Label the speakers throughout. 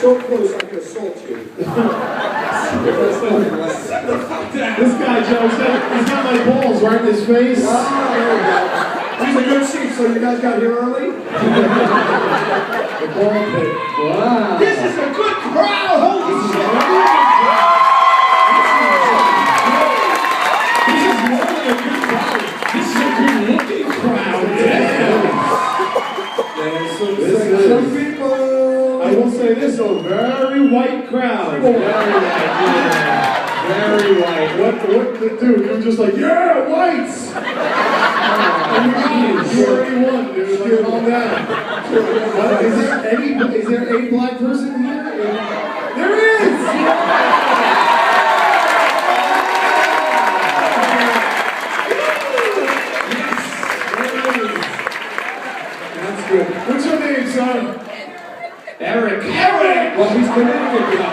Speaker 1: so close I can assault you.
Speaker 2: This guy, Joe, he's got my balls right in his face.
Speaker 1: Ah, there we go. These are good seats, so you guys got here early?
Speaker 2: The ball pit. Wow.
Speaker 1: This is a good crowd! Holy shit!
Speaker 2: This is more than a good crowd. This is a good looking crowd.
Speaker 1: Some people.
Speaker 2: I will say this, a very white crowd. Very white. Yeah. Very white. What the dude? You're just like, yeah, whites! You already won, dude. Like, calm down. Is there any black person here? There is! That's good. What's your name, son? Eric.
Speaker 1: Well, he's Connecticut guy.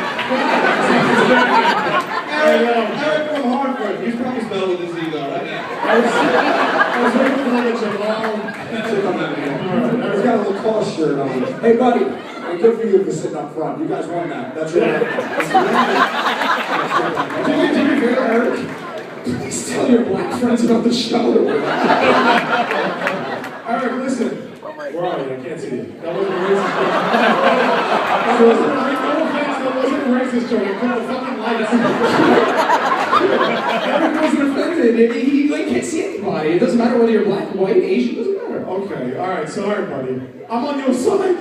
Speaker 2: Eric from Hartford. He's probably spelled with his ego right now. I was waiting for the Jamal.
Speaker 1: He's got a little cross shirt on. Hey, buddy. Hey, good for you for sitting up front. You guys won that. That's right.
Speaker 2: Do me a favor, Eric. Please tell your black friends about the show. Eric, listen. Where are you? I can't see you. That wasn't a racist joke. That wasn't a racist joke. I put the fucking lights. Eric wasn't offended. He can't see anybody. It doesn't matter whether you're black, white, Asian. It doesn't matter. Okay. All right. Sorry, buddy. I'm on your side.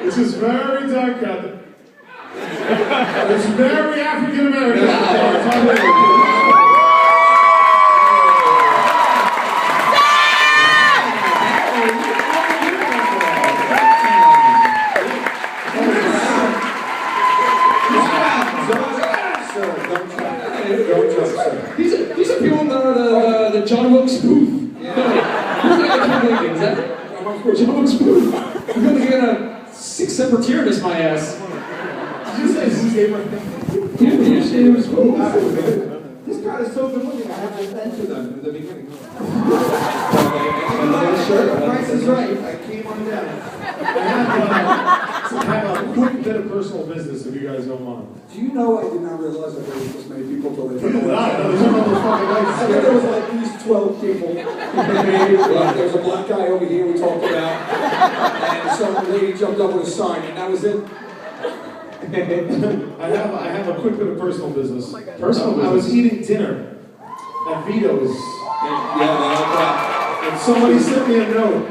Speaker 2: This is very dark out there. It's very African American. These are people that are the John Wilkes Booth. Yeah. Who's that John Lincoln? Is that John Wilkes Booth? I'm gonna get a 6 separate tear in my ass. Did you say who's Abraham? Yeah, you said it was Booth.
Speaker 1: This guy is so good looking. I have to thank to them in the beginning. Price is right. I came on down.
Speaker 2: I have a quick bit of personal business, if you guys don't mind.
Speaker 1: Do you know I did not realize that there was this many people till they took the
Speaker 2: I
Speaker 1: think there was like at least 12 people. There's a black guy over here we talked about. And some lady jumped up with a sign, and that was it.
Speaker 2: I have a quick bit of personal business. I was eating dinner at Vito's. And somebody sent me a note.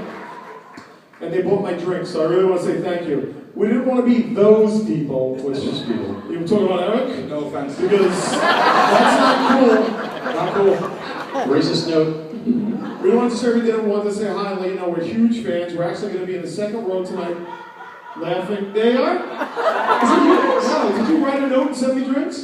Speaker 2: And they bought my drink, so I really want to say thank you. We didn't want to be those people, which is people. You were talking about Eric?
Speaker 1: No offense.
Speaker 2: Because that's not cool. Not cool. Racist note. We don't want to serve you dinner. We wanted to say hi and let you know we're huge fans. We're actually going to be in the second row tonight, laughing. They are? Is it you? No. Did you write a note and send me drinks?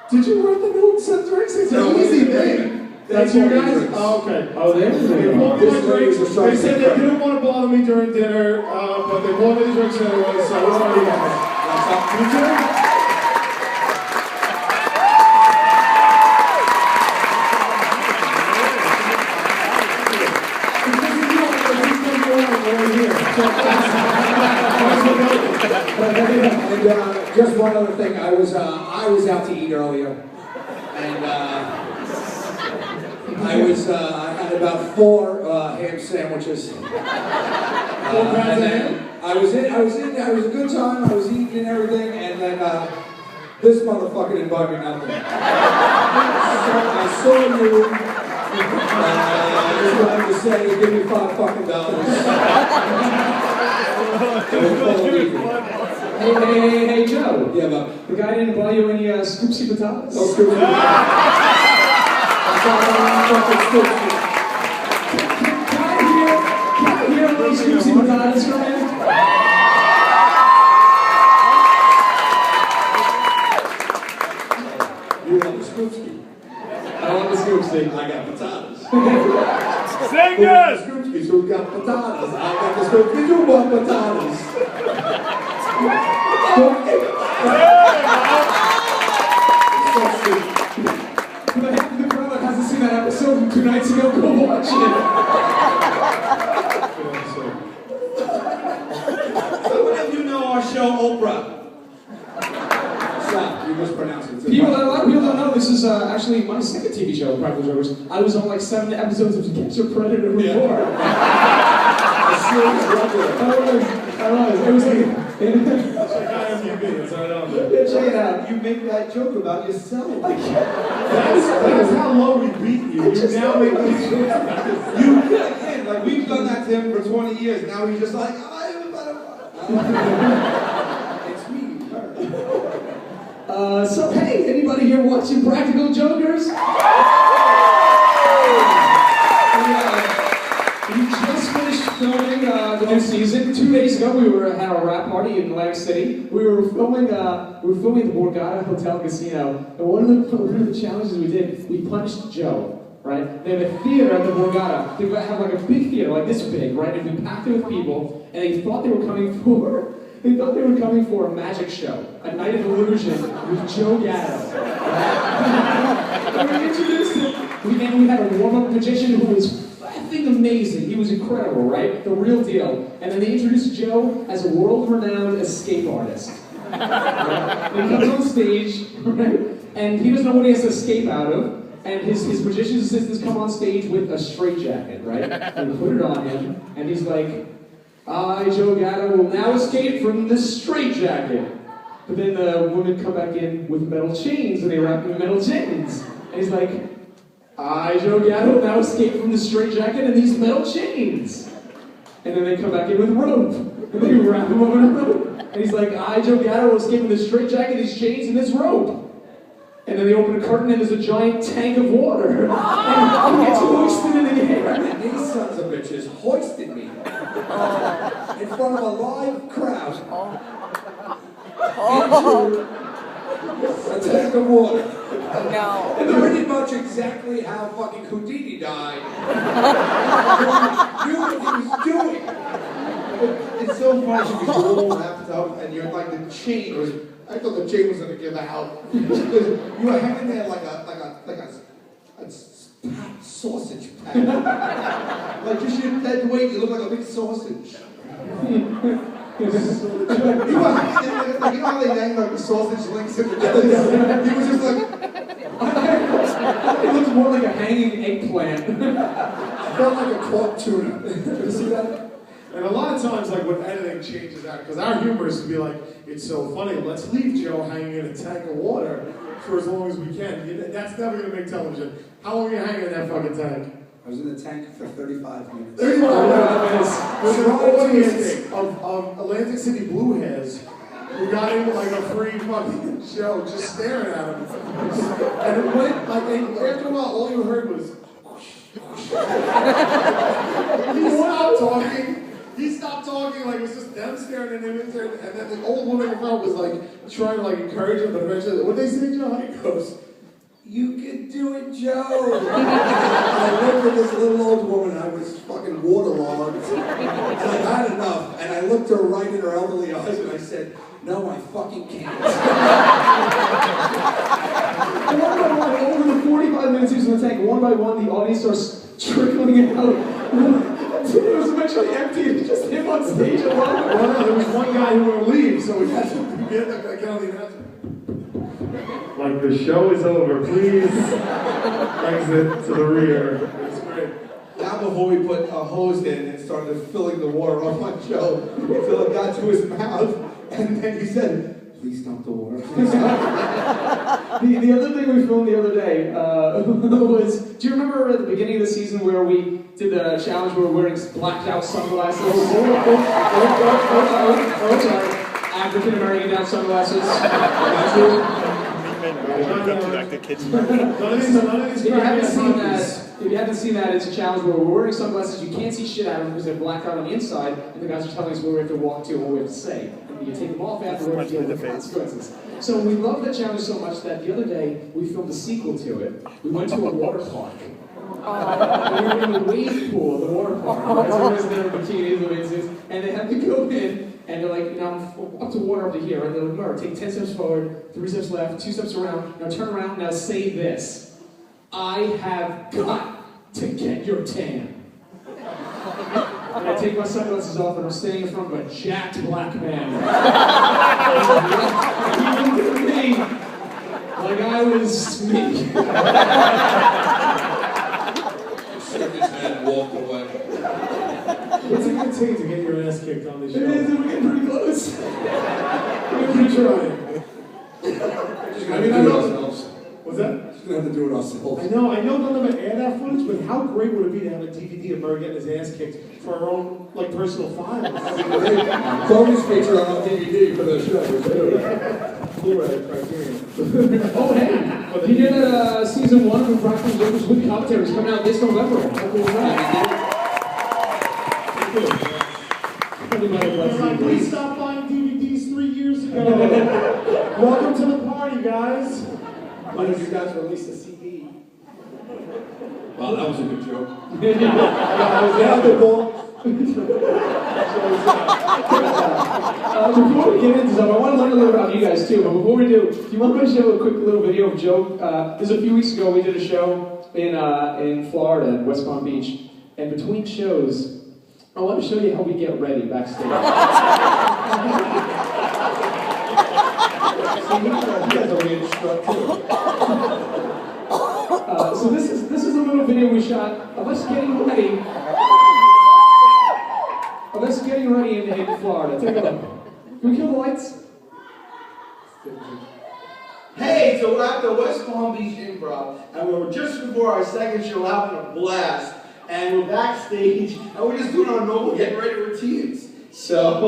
Speaker 2: Did you write the note and send drinks? It's an easy thing. That's you guys? Oh, okay. Oh, they bought me my drinks. They said they didn't want to bother me during dinner, but they bought me the drinks anyway, so we're already happy. You too?
Speaker 1: And just one other thing, I was out to eat earlier, and I had about 4 ham sandwiches. And then it was a good time. I was eating and everything, and then this motherfucker invited me nothing. I saw you. I just wanted to say, give me $5 fucking dollars.
Speaker 3: Hey, Joe.
Speaker 1: Yeah, but
Speaker 3: the guy didn't buy you any scoopsy potatoes?
Speaker 1: No scoopsy potatoes. Can
Speaker 3: I hear a little scoopsy potatoes from him?
Speaker 1: You want the scoopsy?
Speaker 3: I want the scoopsy.
Speaker 1: I got potatoes.
Speaker 4: Sing this!
Speaker 1: Scoopsy, who got potatoes? I got the scoopsy, you want potatoes.
Speaker 3: The crowd that hasn't seen that episode from 2 nights ago, go watch it.
Speaker 1: So whenever
Speaker 5: know Oprah.
Speaker 1: Stop, you mispronounced it.
Speaker 3: A lot of people don't know this is actually my second TV show, Impractical Jokers. I was on like 7 episodes of Catch a Predator before. I was. It was like...
Speaker 5: Check it out. You make that joke about yourself.
Speaker 2: That's how low we beat you. You now make these jokes about yourself.
Speaker 5: Again, like we've done that to him for 20 years. Now he's just like,
Speaker 1: It's me,
Speaker 3: So hey, anybody here watching Impractical Jokers? We just finished filming the new season. 2 days ago, we had a rap party in Atlantic City. We were filming at the Borgata Hotel Casino, and one of the challenges we did, we punched Joe. Right? They have a theater at the Borgata. They have like a big theater, like this big, right? And we packed it with people, and they thought they were coming for a magic show, a night of illusion with Joe Gatto. And we introduced him. We had a warm-up magician who was effing amazing. He was incredible, right? The real deal. And then they introduced Joe as a world-renowned escape artist. Right? And he comes on stage, right? And he doesn't know what he has to escape out of. And his magician assistants come on stage with a straitjacket, right? And put it on him, and he's like, I, Joe Gatto, will now escape from this straitjacket. But then the women come back in with metal chains, and they wrap him in metal chains. And he's like, I, Joe Gatto, will now escape from this straitjacket and these metal chains. And then they come back in with rope, and they wrap him up in a rope. And he's like, I, Joe Gatto, will escape from this straitjacket, these chains, and this rope. And then they open a curtain and there's a giant tank of water. And he gets hoisted in the air.
Speaker 1: These sons of bitches hoisted me in front of a live crowd into a tank of water.
Speaker 6: No.
Speaker 1: And pretty much exactly how fucking Houdini died. Knew what he was doing.
Speaker 5: it's so funny because you're all wrapped up and you're like the chain was. I thought the chain was gonna give out because you were hanging there like a sausage pack. Like just your dead weight, you look like a big sausage. You were hanging there like you know how they hang like the sausage links in the dead. He was just like.
Speaker 3: It looks more like a hanging eggplant.
Speaker 1: I felt like a caught tuna. Did you see that?
Speaker 2: And a lot of times, like, when editing changes that, because our humor is to be like, it's so funny, let's leave Joe hanging in a tank of water for as long as we can. That's never going to make television. How long are you hanging in that fucking tank?
Speaker 1: I was in the tank for 35 minutes.
Speaker 2: 35 minutes. There's an audience of Atlantic City Blueheads who got in like a free fucking show just staring at him. And it went, like, and after a while, all you heard was, he stopped talking, like it was just them staring at him, and then the old woman in front was like trying to like encourage him, but eventually, what they say, Joe? He goes,
Speaker 1: You can do it, Joe! I looked at this little old woman, I was fucking waterlogged, and I had enough, and I looked her right in her elderly eyes, and I said, no, I fucking can't.
Speaker 3: And one by one, over the 45 minutes he was in the tank, one by one, the audience starts trickling out. Until it was eventually empty, and just him on stage alone.
Speaker 2: well, no, there was one guy who wouldn't leave, so we had to get the announcement. Like, the show is over, please exit to the rear. It's great.
Speaker 5: Now before we put a hose in and started filling the water up on Joe until it got to his mouth, and then he said, please stop the water. Please stop.
Speaker 3: The other thing we filmed the other day was, do you remember at the beginning of the season where we did the challenge where we're wearing blacked out sunglasses? African American down sunglasses. If you haven't seen that, it's a challenge where we're wearing sunglasses, you can't see shit out of them because they're blacked out on the inside, and the guys are telling us where we have to walk to and what we have to say. And you take them off afterwards and deal with the consequences. So we love that challenge so much that the other day, we filmed a sequel to it. We went to a water park. And we were in the wave pool of the water park. Right? So everybody's there in bikinis and wetsuits, and they have to go in, and they're like, now up to water up to here, and they're like, remember, take 10 steps forward, 3 steps left, 2 steps around, now turn around, now say this. I have got to get your tan. And I take my sunglasses off and I'm standing in front of a jacked black man. He looked at me like I was me.
Speaker 1: Shook his head and walked away.
Speaker 2: What's it gonna take to get your ass kicked on this show?
Speaker 3: We're getting pretty close.
Speaker 2: We're gonna try.
Speaker 1: Just gonna have to do it ourselves.
Speaker 2: What's that?
Speaker 1: Just gonna have to do it ourselves.
Speaker 2: I know they'll never air that footage, but how great would it be to have a DVD of Murray getting his ass kicked for our own, like, personal files?
Speaker 1: Tony's feature on DVD for the show.
Speaker 2: Blu-ray Criterion.
Speaker 3: Oh, hey! You did season 1 of Impractical Jokers with commentaries coming out this November. How cool is that?
Speaker 2: We stopped buying DVDs 3 years ago. Welcome to the party, guys.
Speaker 1: Why don't you guys release a CD? Well, that was a good joke.
Speaker 3: Yeah, the ball. Before we get into stuff, I want to learn a little about you guys too. But before we do you want me to show a quick little video of Joe? This is a few weeks ago. We did a show in Florida, in West Palm Beach, and between shows, I want to show you how we get ready backstage.
Speaker 5: You guys are really struck too.
Speaker 3: So this is a little video we shot of us getting ready. Of us getting ready in Florida. Take a look. Can we kill the lights?
Speaker 5: Hey, so we're at the West Palm Beach Improv, and we're just before our second show, having a blast, and we're backstage, and we're just doing our normal getting ready routines. So,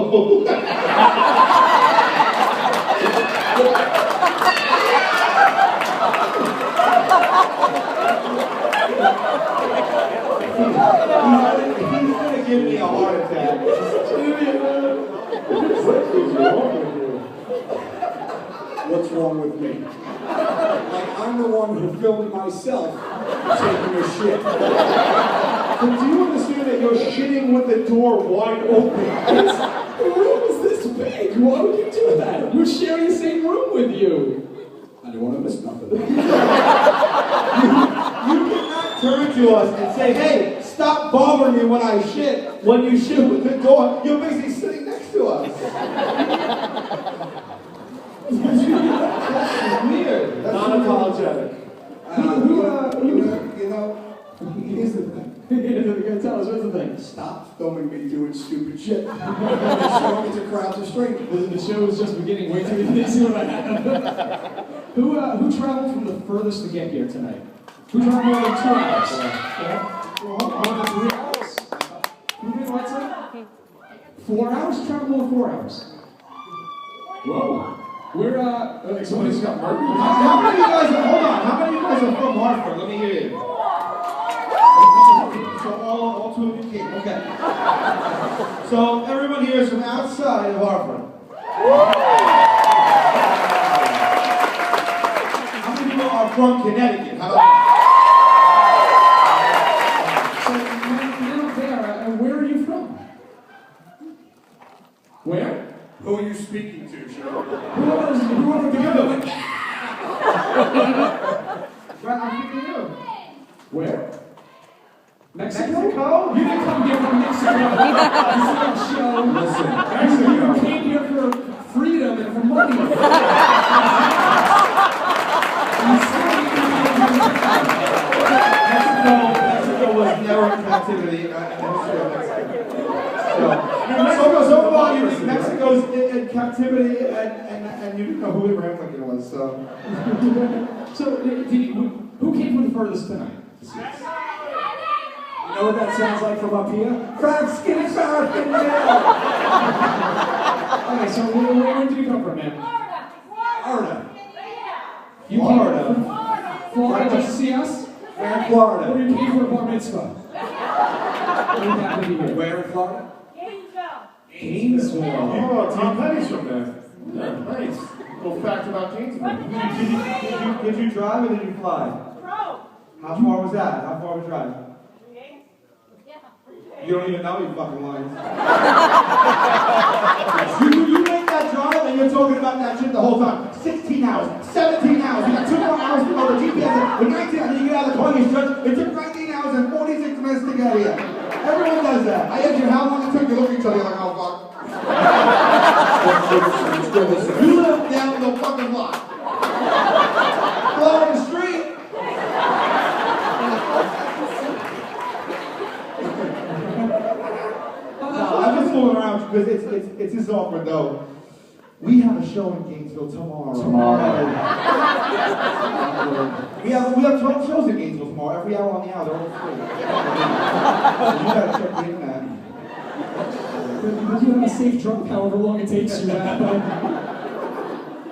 Speaker 5: he's gonna give me a heart attack.
Speaker 1: What's wrong with me? Like, I'm the one who filmed myself taking a shit.
Speaker 2: But do you understand that you're shitting with the door wide open?
Speaker 3: The room is this big. Why would you do that? We're sharing the same room with you.
Speaker 1: I don't want to miss nothing.
Speaker 5: You cannot turn to us and say, hey, stop bothering me when I shit. When you shit with the door, you're basically sitting next to us. That's weird. That's
Speaker 2: Non-apologetic.
Speaker 1: Here's the thing.
Speaker 3: You're gonna tell us what's the thing?
Speaker 1: Stop filming me doing stupid shit. Showing it to crowds of strangers.
Speaker 3: Listen, the show is just beginning. Wait till you see what I have. Who traveled from the furthest to get here tonight? Who traveled more than 2 hours? Yeah. More than 3 hours? Who did what, sir? 4 hours? Traveled more than 4 hours. Whoa. We're
Speaker 2: Somebody's got murdered.
Speaker 5: How many of you guys are, hold on, how many of you guys are from Hartford? Let me hear you. So all two of you came, okay. So everyone here is from outside of Hartford. How many people are from Connecticut? How about
Speaker 3: So, man up there, where are you from? Where?
Speaker 1: Who are you speaking to, Joe?
Speaker 3: Whoever the other one.
Speaker 5: I'm speaking to you.
Speaker 3: Where? Mexico? You didn't come here from Mexico. This is our show.
Speaker 1: Listen,
Speaker 3: You came here for freedom and for money.
Speaker 5: Mexico was never in captivity. So far, you think Mexico's in captivity, and you didn't know who Abraham Lincoln was, so.
Speaker 3: So, who came from the furthest tonight?
Speaker 1: you know what that sounds like from up here? Fat skinny Falcon.
Speaker 3: Okay, so where did you come from, man?
Speaker 1: Florida.
Speaker 3: You came from Florida just to see us?
Speaker 1: Where in Florida?
Speaker 3: Or you came for a bar mitzvah? What happened to you?
Speaker 1: Where in Florida?
Speaker 3: Gainesville.
Speaker 2: Oh, Tom Petty's from there. Yeah, nice. Little fact about Gainesville.
Speaker 5: Did you drive or did you fly? How far was that? How far was the drive? You don't even know, you fucking lying. you make that drive and you're talking about that shit the whole time. 16 hours, 17 hours, you got 2 more hours to go to GPS, with 19 hours, you get out of the car, you stretch. It took 19 hours and 46 minutes to get here. Everyone does that? I asked you how long it took. You look at each other like, oh fuck. You live down the fucking block. Along the street. No, I'm just fooling around because it's just awkward though. We have a show in Gainesville tomorrow. we have 12 shows in Gainesville tomorrow. Every hour on the hour, they're all free. You gotta check the internet.
Speaker 3: But you have a safe drop however long it takes you.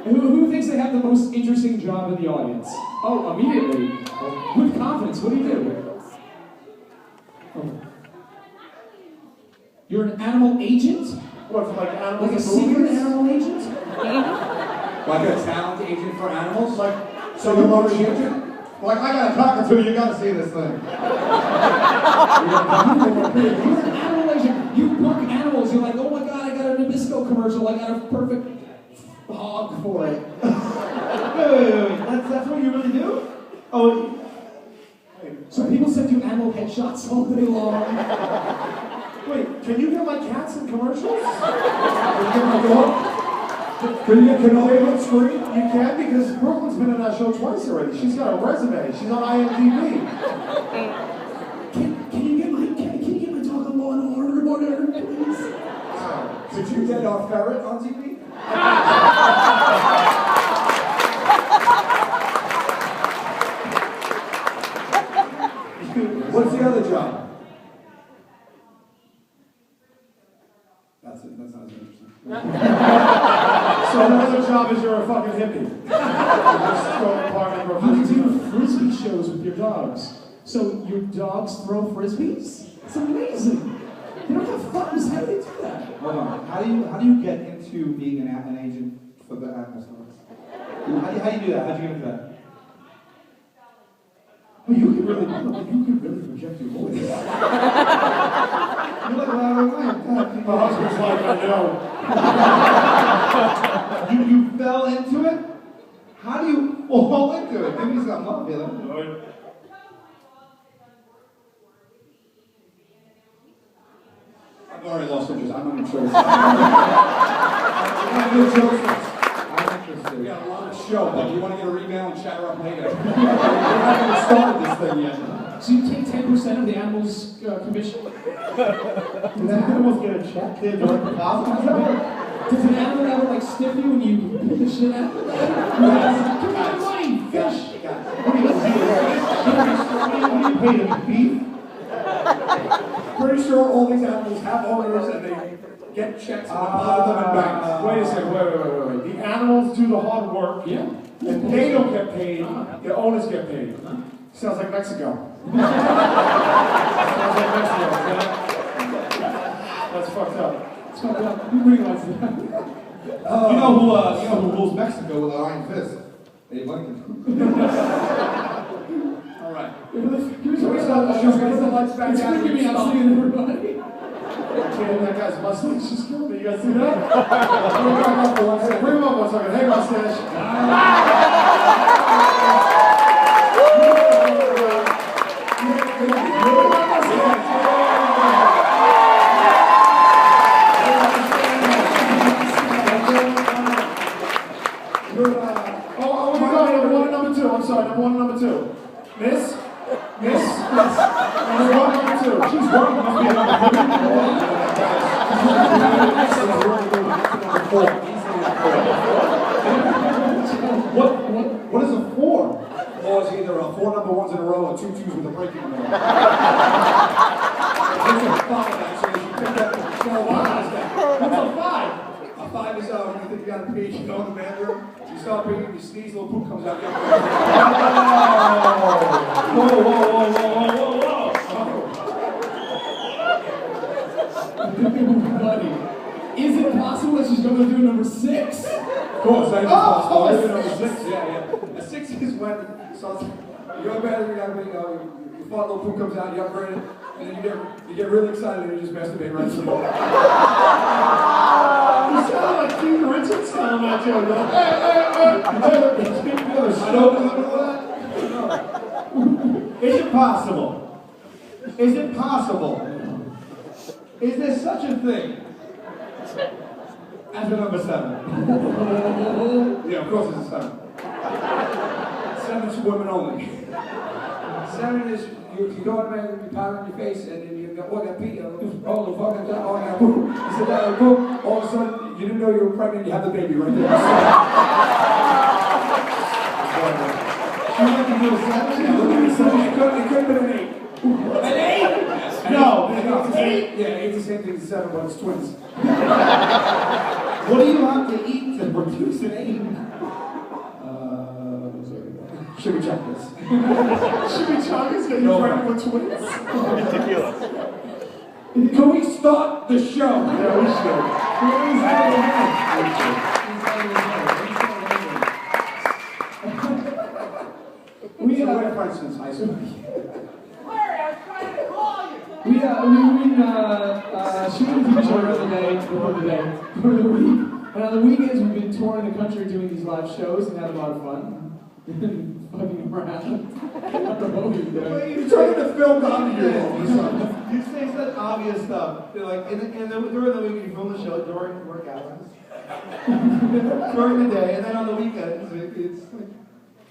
Speaker 3: Who thinks they have the most interesting job in the audience? Oh, immediately. With confidence, what do you do? Oh. You're an animal agent?
Speaker 2: What, for like animals?
Speaker 3: Like a secret animal agent?
Speaker 1: Like a talent agent for animals?
Speaker 2: Like,
Speaker 1: So you're a agent?
Speaker 5: Like, I got a cockatoo, you gotta see this thing.
Speaker 3: You're an animal agent. You book animals. You're like, oh my god, I got a Nabisco commercial. I got a perfect hog for it.
Speaker 5: Wait. That's what you really do? Oh,
Speaker 3: So people send you animal headshots all day long.
Speaker 2: wait, can you get like cats in commercials?
Speaker 1: Can you get cannoli on screen?
Speaker 2: You can, because Brooklyn's been in that show twice already. She's got a resume. She's on IMDb.
Speaker 3: Can you get my dog on Law and Order, please?
Speaker 1: Did you get our ferret on TV? What's the other job? That's it. That's not as interesting.
Speaker 2: So another job is you're a fucking hippie.
Speaker 3: How do you do frisbee shows with your dogs? So your dogs throw frisbees? It's amazing. They don't have thumbs. How do they do that?
Speaker 5: hold on. How do you get into being an agent for the animal stores? How do you do that? How do you get into that?
Speaker 3: Oh, you can really project your voice.
Speaker 5: You're like, well,
Speaker 2: My husband's like, I know.
Speaker 5: you fell into it? How do you fall into it? Give me some love here.
Speaker 1: I've already lost interest. I'm not interested. I'm interested. We got a lot of show, but you want to get her email and chat her up later. We haven't started this thing yet.
Speaker 3: So you take 10% of the animal's commission?
Speaker 5: Did the animals get a check? Did they direct deposit?
Speaker 3: Does an animal ever like stiff you when you pull the shit out? Give me my money, fish!
Speaker 5: What do you pay to beef?
Speaker 1: Pretty sure all these animals have owners and they get checks and deposit them in banks.
Speaker 2: Wait a second, wait. The animals do the hard work.
Speaker 3: Yeah.
Speaker 2: And they don't get paid, the owners get paid. Sounds like Mexico. Sounds like Mexico. That's fucked up.
Speaker 3: It's fucked up. You realize that.
Speaker 5: You know who rules Mexico with an iron fist? Abe Lincoln.
Speaker 1: All right.
Speaker 3: Here's
Speaker 1: So we start the show. Get the lights back
Speaker 3: It's
Speaker 1: down.
Speaker 3: freaking me out seeing everybody.
Speaker 2: Damn, that guy's mustache just killed me. You guys see that? Bring him up one second. Hey, mustache. Number one and number two. Miss? Number one, number two. She's working, must be a
Speaker 5: What is a four?
Speaker 1: Four is either 4 number ones in a row or 2 twos with a break in the middle. There's a 5 actually. You pick up the show.
Speaker 2: What's a five?
Speaker 1: A 5 is when you think you got a pee, you go in the bathroom, you start peeing, you sneeze, a little poop comes out.
Speaker 2: Whoa.
Speaker 3: Buddy, is it possible that she's going to do number 6?
Speaker 1: Of course, that is possible. Number 6, yeah. A 6 is when you go to bed, your fart little poop comes out, you upgrade it, and then you get really excited and you just masturbate right to the
Speaker 2: You sound like Keith Richards telling that joke.
Speaker 5: I don't remember that. Is it possible? Is there such a thing as a number 7? Yeah, of course it's a 7.
Speaker 1: 7's women only. 7 is you go in there with your powder on your face and then you go, oh, I got pee, oh, the fucking time, oh, I got poop. You sit down and poop, all of a sudden you didn't know you were pregnant, you have the baby right there.
Speaker 5: She went to do a 7?
Speaker 1: Yeah, look at the 7, it could have been an 8.
Speaker 5: An 8? No,
Speaker 1: it's the same, yeah, 8's the same thing as 7, but it's twins.
Speaker 5: What do you have to eat to produce an 8?
Speaker 1: Sugar chocolates.
Speaker 2: Sugar chocolates get you pregnant with twins?
Speaker 4: Tequila.
Speaker 1: Can we start the show?
Speaker 2: Yeah, we should.
Speaker 1: We where, for instance, high school.
Speaker 5: Larry, I was trying to call you!
Speaker 3: We've been shooting a TV show every for the week. And on the weekends, we've been touring the country doing these live shows and having a lot of fun. Fucking around. I don't know what we've done.
Speaker 1: You're trying to film down here.
Speaker 5: You say such obvious stuff. They're like, during the week, you film the show during work hours. During the day, and then on the weekends, it's like...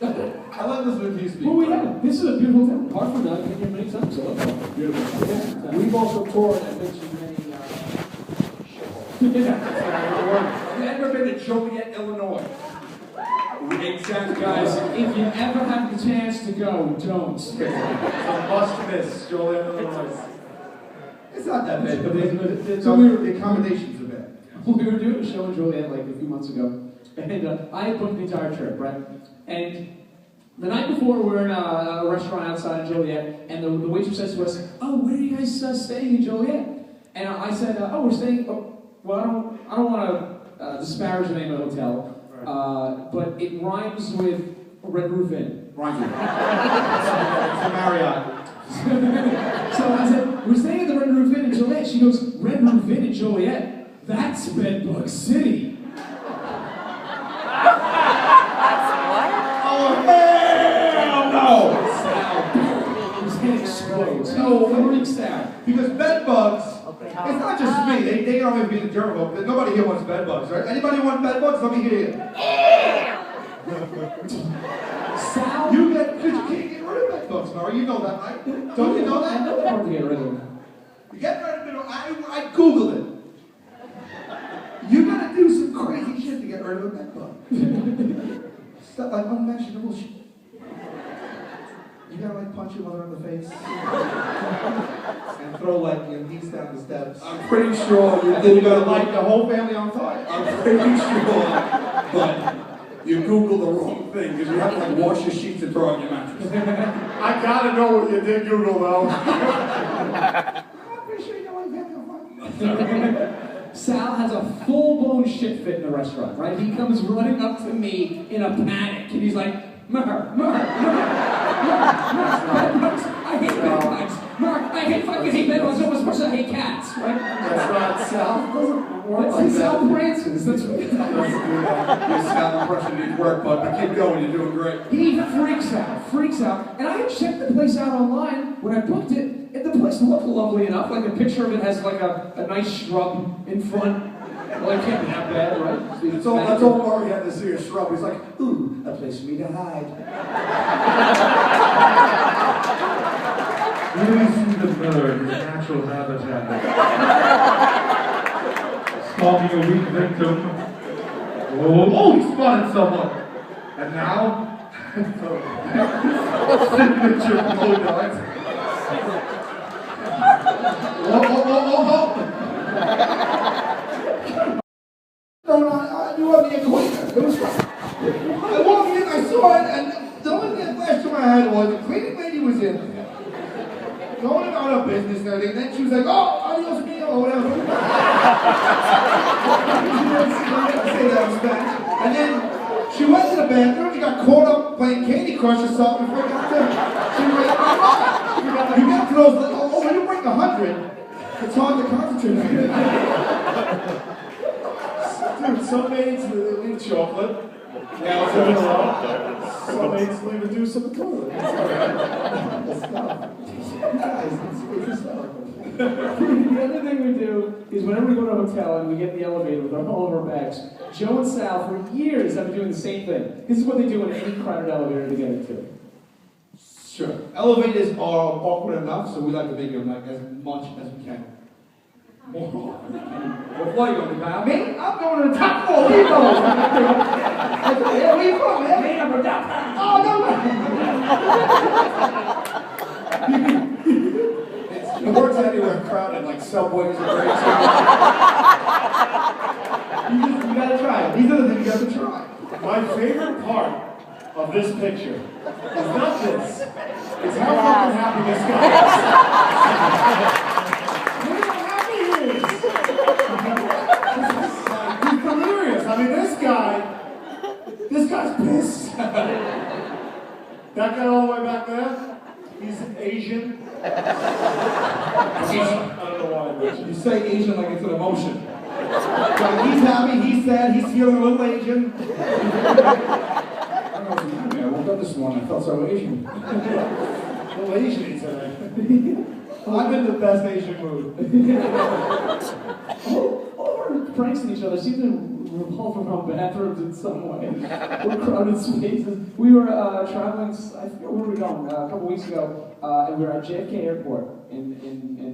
Speaker 5: I love listening to you speak.
Speaker 3: Well, this is a beautiful town. Hartford, I've been here many times, so that's beautiful. Yeah.
Speaker 1: We've also toured and been to many shitholes. Have you ever been to Joliet, Illinois? Exactly,
Speaker 3: Guys, if you ever have the chance to go, don't.
Speaker 5: It's a must miss, Joliet, Illinois. It's not that bad, but the accommodations are bad.
Speaker 3: We were doing a show in Joliet like a few months ago, and I had booked the entire trip, right? And the night before, we were in a restaurant outside of Joliet, and the waitress says to us, "Oh, where are you guys staying in Joliet?" And I said, "Oh, we're staying." Well, I don't want to disparage the name of the hotel, but it rhymes with Red Roof Inn.
Speaker 1: Rhymes with
Speaker 5: It's a Marriott.
Speaker 3: So I said, "We're staying at the Red Roof Inn in Joliet." She goes, "Red Roof Inn in Joliet? That's Bedbug City."
Speaker 5: Oh, hell no!
Speaker 3: His head explodes.
Speaker 5: No,
Speaker 3: freaks out.
Speaker 5: Because bed bugs, it's not just me, they don't even be the germ, but nobody here wants bed bugs, right? Anybody want bed bugs? Let me hear you.
Speaker 3: Sal?
Speaker 5: Because you can't get rid of bed bugs, Murray. You know that, right? Don't you know
Speaker 3: I
Speaker 5: that?
Speaker 3: know they're hard to get rid of.
Speaker 5: You get rid of it, I Googled it. You gotta do some crazy shit to get rid of a bed bug. Stuff like unmentionable shit. You gotta like punch your mother in the face and throw like your knees down the steps.
Speaker 1: I'm pretty sure
Speaker 5: And then you gotta light the whole family on fire.
Speaker 1: I'm pretty sure, but you Googled the wrong thing because you have to like wash your sheets and throw out your mattress.
Speaker 2: I gotta know what you did Google though.
Speaker 5: I'm pretty sure you know what family on fire.
Speaker 3: Sal has a full-blown shit fit in the restaurant, right? He comes running up to me in a panic, and he's like, "Mer, bedbugs. I hate bedbugs. I hate bedbugs almost as much as I hate cats, right?"
Speaker 1: That's not Sal.
Speaker 3: That's like Sal Francis. That's what
Speaker 1: Your Sal impression needs work, bud, but keep going, you're doing great.
Speaker 3: He freaks out. And I had checked the place out online when I booked it, and the place looked lovely enough. Like a picture of it has like a nice shrub in front. Well, it can't be that bad, right?
Speaker 1: That's all Murray had to see a shrub. He's like, ooh, a place for me to hide.
Speaker 6: Really see the bird in natural habitat. Stalking a weak victim. Oh, he spotted someone. And now, signature blow dogs. Whoa.
Speaker 5: No, I knew I was the equator. It was fun. I walked in, I saw it, and the only thing that flashed through my head was the cleaning lady was in there. Going about her business and everything, and then she was like, "Oh, adios mio," or whatever. She didn't say that in Spanish. And then she went to the bathroom, she got caught up playing Candy Crush or something before she got there. She was like, "You get to those, when you break 100, it's hard to concentrate on it."
Speaker 2: Dude, some maids leave chocolate.
Speaker 1: Yeah,
Speaker 2: Some maids leave a deuce on the toilet.
Speaker 5: Guys, it's hysterical.
Speaker 3: The other thing we do is whenever we go to a hotel and we get in the elevator with all of our bags, Joe and Sal for years have been doing the same thing. This is what they do in any crowded elevator to get into.
Speaker 5: Sure. Elevators are awkward enough, so we like to make them like as much as we can. More often. What floor you going to, pal? Me? I'm going to the top floor. Where you going? Yeah, where you from, man? Me, I'm from downtown. Oh, no,
Speaker 1: It works anywhere crowded, like subways and trains.
Speaker 5: You gotta try it. These are the things you have to try.
Speaker 2: My favorite part of this picture is not this. It's how fucking happy this guy is. Look how happy he is. He's delirious. I mean, this guy's pissed. That guy all the way back there, he's Asian. I don't know why, but
Speaker 5: You say Asian like it's an emotion. Like he's happy, he's sad, he's feeling a little Asian.
Speaker 1: I don't know what's happening. I woke up this morning, I felt so Asian.
Speaker 2: little Asian today.
Speaker 5: I'm in the best Asian mood.
Speaker 3: All of our pranks on each other seem to revolve around bathrooms in some way. Or crowded spaces. We were traveling, I forget where we were going, a couple weeks ago, and we were at JFK Airport in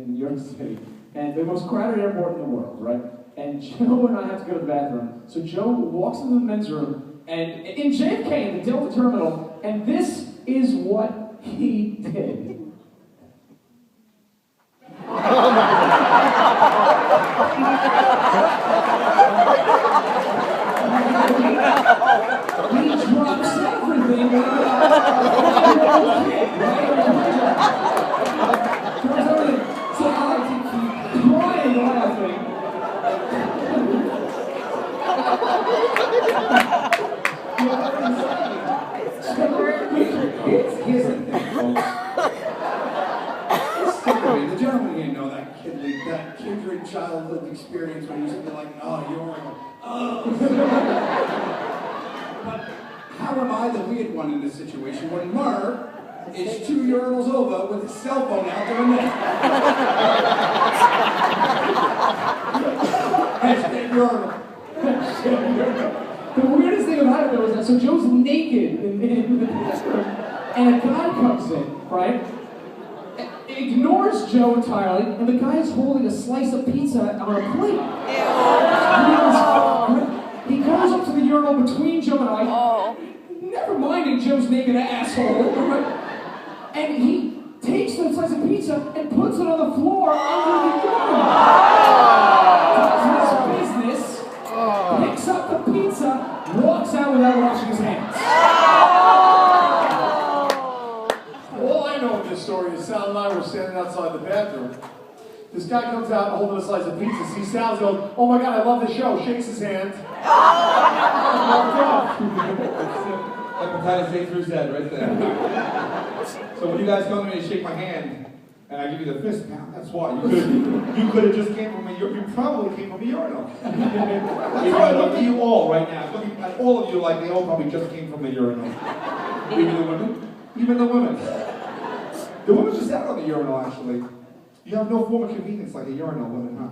Speaker 3: New York City. And the most crowded airport in the world, right? And Joe and I have to go to the bathroom. So Joe walks into the men's room, and in JFK, in the Delta Terminal, and this is what he did. He drops everything. So I keep crying, laughing.
Speaker 1: Here's the thing, folks. The gentleman didn't know that kindred childhood experience when he used to be like, oh, you're like, oh. But how am I the weird one in this situation when Murr is 2 urinals over with his cell phone out doing that? Hashtag urinal.
Speaker 3: The weirdest thing about it though is that so Joe's naked in the bathroom, and a guy comes in, right? Ignores Joe entirely, and the guy is holding a slice of pizza on a plate. He goes up to the urinal between Joe and I, never minding Joe's naked asshole, right? And he takes the slice of pizza and puts it on the floor under the urinal. Does his business, picks up the pizza, walks out without washing his hands.
Speaker 2: all I know of this story is Sal and I were standing outside the bathroom. This guy comes out holding a slice of pizza, sees Sal, goes, oh my God, I love the show, shakes his hand.
Speaker 5: Hepatitis A through Z right there. So when you guys come to me and shake my hand, and I give you the fist pound, that's why. You could have just came from a urinal. You probably came from a urinal. That's why I look at you all right now. Looking at all of you like they all probably just came from a urinal. Even the women? Even the women. The women just sat on the urinal, actually. You have no form of convenience like a urinal, women, huh?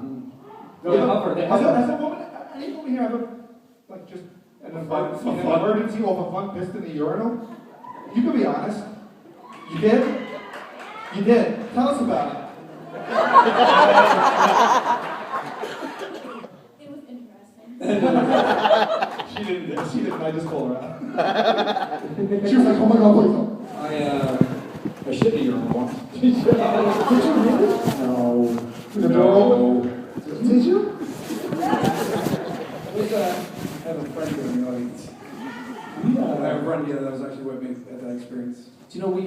Speaker 3: No,
Speaker 5: Has a woman, any woman here ever, like, just an emergency or a fun pissed in the urinal? You can be honest. You did? You did. Tell us about it.
Speaker 7: It was interesting.
Speaker 5: She didn't, I just called her out. She was like, oh my God, please don't.
Speaker 1: I shit in a urinal once.
Speaker 3: Did you really?
Speaker 1: No.
Speaker 5: The door open?
Speaker 3: Did you?
Speaker 1: I have a friend here in the audience. I have a friend here that was actually with me at that experience.
Speaker 3: Do you know we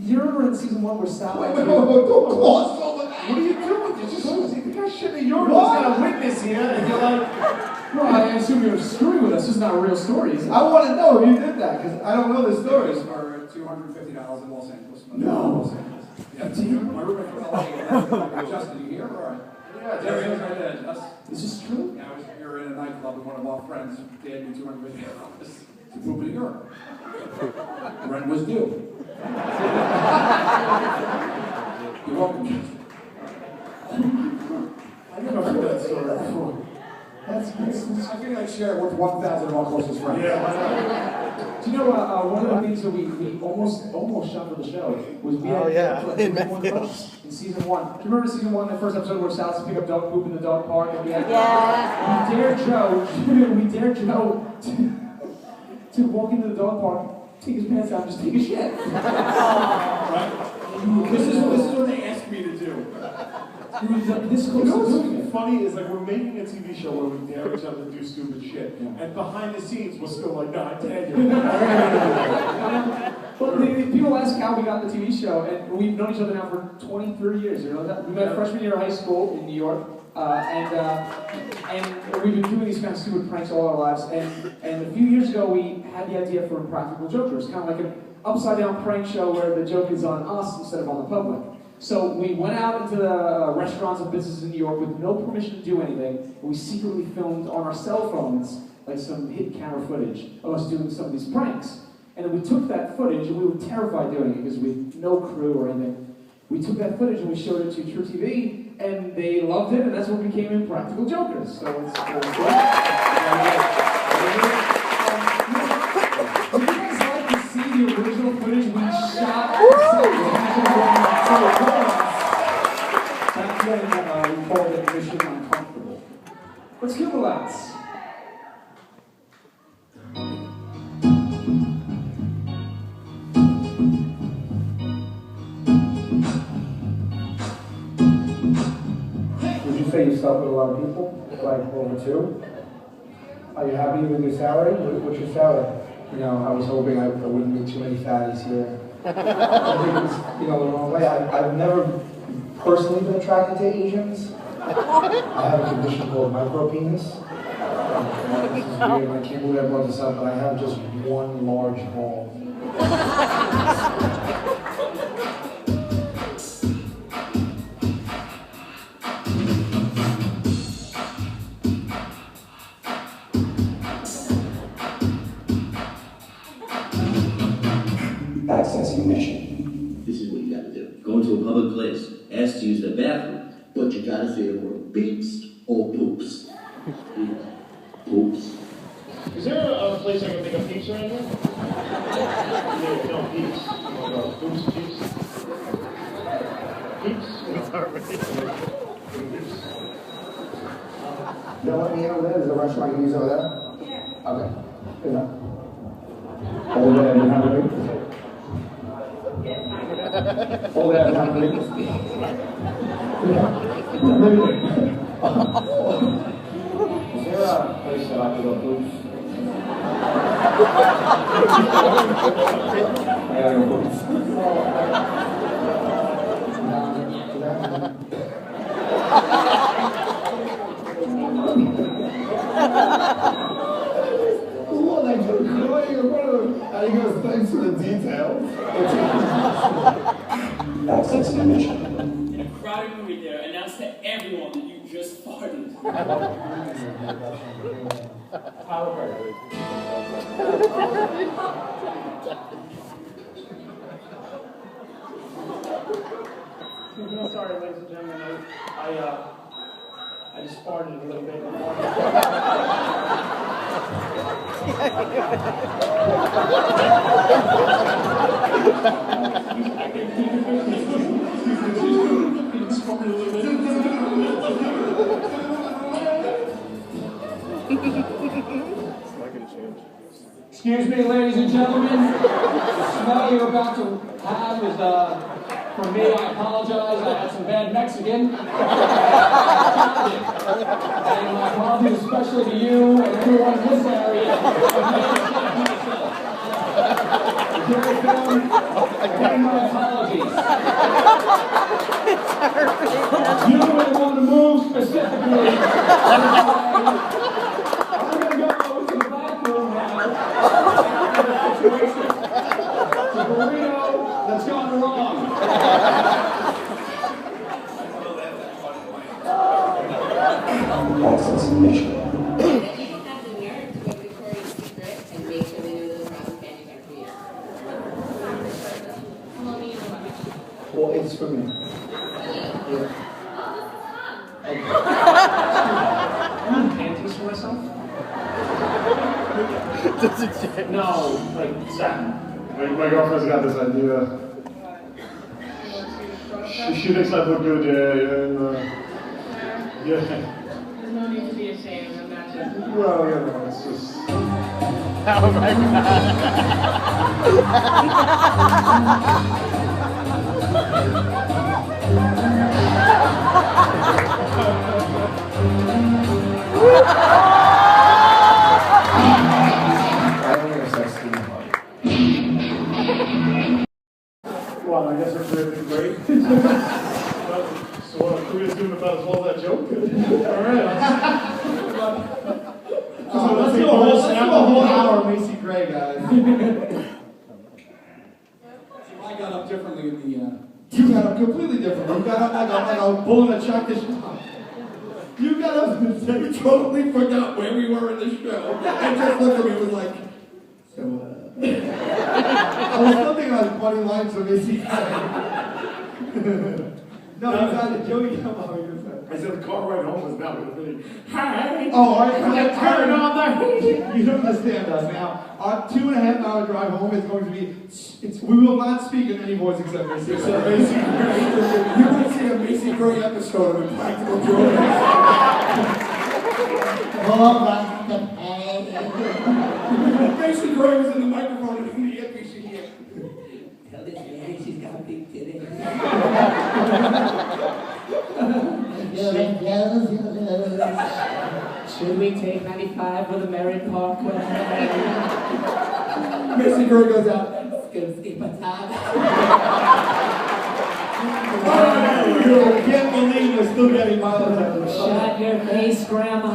Speaker 3: you remember in season 1 where Sal?
Speaker 5: Wait, don't gloss over that.
Speaker 2: What are you doing? You just the guy shit in a urinal. He's got a witness here, and you're like,
Speaker 3: Well, I assume you're screwing with us. This is not a real story. Is it?
Speaker 5: I want to know if you did that, because I don't know the stories.
Speaker 1: For $250 in Los Angeles.
Speaker 3: No.
Speaker 1: Los Angeles. Yeah, my roommate from LA. Justin, you here? All right. Yeah, there he is right there, Justin.
Speaker 3: Is this true?
Speaker 1: Yeah, we were in a nightclub with one of our friends. They had me $250 to poop in a urinal. Rent was due. You're welcome, Justin.
Speaker 2: I've heard that story before.
Speaker 3: I figured I'd share it with 1,000 of our closest friends.
Speaker 2: Yeah, why not?
Speaker 3: Do you know one of the things that we almost shot for the show was we had
Speaker 7: in
Speaker 3: in season 1. Do you remember season 1, the first episode where Sal's pick up dog poop in the dog park? And we dared Joe to walk into the dog park, take his pants out, and just take a shit.
Speaker 2: Right? This is what they asked me to do.
Speaker 3: This close to doing it.
Speaker 2: What's funny is like we're making a TV show where we dare each other to do stupid shit, and behind the scenes we're still like, no, I dare you.
Speaker 3: But people ask how we got the TV show, and we've known each other now for 20, 30 years. You know that? We met freshman year of high school in New York, and we've been doing these kind of stupid pranks all our lives. And a few years ago, we had the idea for Impractical Jokers, kind of like an upside-down prank show where the joke is on us instead of on the public. So we went out into the restaurants and businesses in New York with no permission to do anything, and we secretly filmed on our cell phones like some hidden camera footage of us doing some of these pranks. And then we took that footage, and we were terrified doing it because we had no crew or anything. We took that footage and we showed it to True TV, and they loved it, and that's what became Impractical Jokers. So it's good. Would you guys like to see the original footage we shot? Back then, we called it Mission Uncomfortable. Let's give it a laugh.
Speaker 8: Would you say you slept with a lot of people? Like over 2? Are you happy with your salary? What's your salary? You know, I was hoping I wouldn't meet too many fatties here. I think it's, the wrong way. I've never personally been attracted to Asians. I have a condition called micropenis. This is weird, I can't believe I brought this up, but I have just one large ball.
Speaker 9: Accessing mission.
Speaker 10: This is what you gotta do. Go into a public place, ask to use the bathroom, but you gotta say the word beeps or poops. Poops.
Speaker 2: Is there a place I can think of peeps around here? No, peeps. Poops, peeps. Peeps?
Speaker 8: They'll let me in over there? There's a restaurant I can use over there? Yeah. Okay. Good enough. Over there, you have a drink? Over there, you have a drink? Is there a place that I can go boots? I gotta go boots. What I do crying in front of him, and he goes, thanks for the details.
Speaker 9: Accessing mission.
Speaker 11: In a crowded movie theater, announce to everyone that you just farted.
Speaker 3: Sorry, ladies and gentlemen, I just farted a little bit. Excuse me, ladies and gentlemen. The smell you're about to have is for me. I apologize. I had some bad Mexican. And my apologies especially to you and everyone in this area. Jerry Film, again, my apologies. You would want to move specifically. I'm going to go to the bathroom now. Situation. It's a burrito that's gone wrong.
Speaker 9: Accessing mission.
Speaker 12: You don't have the nerve to go to Victoria's Secret and make sure they know those round candies are for you. Well, you know what?
Speaker 8: Well, it's for me.
Speaker 12: Oh, this is fun.
Speaker 2: No, like satin. My girlfriend's got this idea. She thinks I look good, yeah.
Speaker 12: There's no need to be ashamed. I'm not joking.
Speaker 2: Well, you know, it's just.
Speaker 7: Oh my
Speaker 2: Well, I guess it's really great. So what Korea's doing about as well as that joke? All right.
Speaker 5: Let's do a whole hour of Macy Gray, guys.
Speaker 1: I got up differently in the.
Speaker 5: You got up completely different. You got up like a bull in a chocolate shop. You got up and said,
Speaker 1: We totally forgot where we were in the show. And just looked at me and was like, so,
Speaker 5: I was still thinking about funny lines from Macy Gray. No, you got it. Joey, come on.
Speaker 2: I said the car ride home was not with me.
Speaker 5: Hi. Oh, all right. Turn on the heat. You don't understand us now. Our 2.5-hour drive home is going to be. We will not speak in any voice except Macy Gray.
Speaker 1: you want to see a Macy Gray episode of Impractical Jokers? Macy Gray was in the microphone and in the earpiece she hear. Tell this lady she's got big titties.
Speaker 3: Should we take 95 for the Merritt Parkway?
Speaker 1: Macy Gray goes out.
Speaker 5: I can't believe we're still getting mileage out of this.
Speaker 3: Shut your face, Grandma.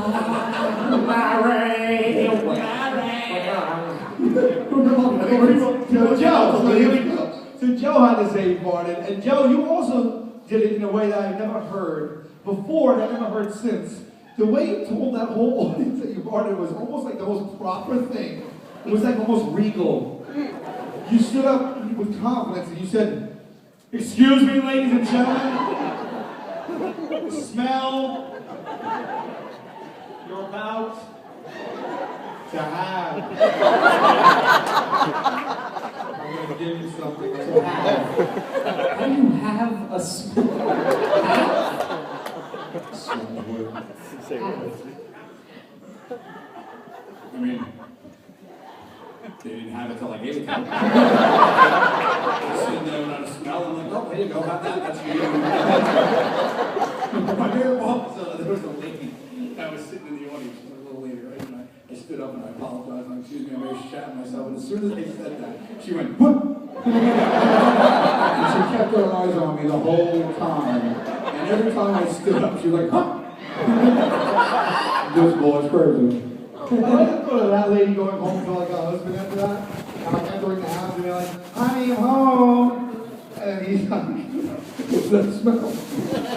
Speaker 5: So Joe had to say he farted, and Joe, you also did it in a way that I've never heard before, and I've never heard since. The way you told that whole audience that you farted was almost like the most proper thing. It was like almost regal. You stood up with confidence and you said, "Excuse me, ladies and gentlemen, the smell you're about to have." I'm going to give you something to have.
Speaker 3: How do you have a smell?
Speaker 1: I mean, they didn't have it till I gave it to them. I was sitting there without a smell. I'm like, oh, there you go, have that. That's for you. My favorite one was there was a lady that was sitting in the audience, a little lady, right? And I stood up and I apologized. And excuse me, I may have shat myself. And as soon as they said that, she went, what? And she kept her eyes on me the whole time. And every time I stood up, she was like, huh? This boy's crazy.
Speaker 5: I like to go to that lady going home to like a husband after that. I'm like entering the house and be like, "Honey, I'm home." And he's like, "What's that smell?"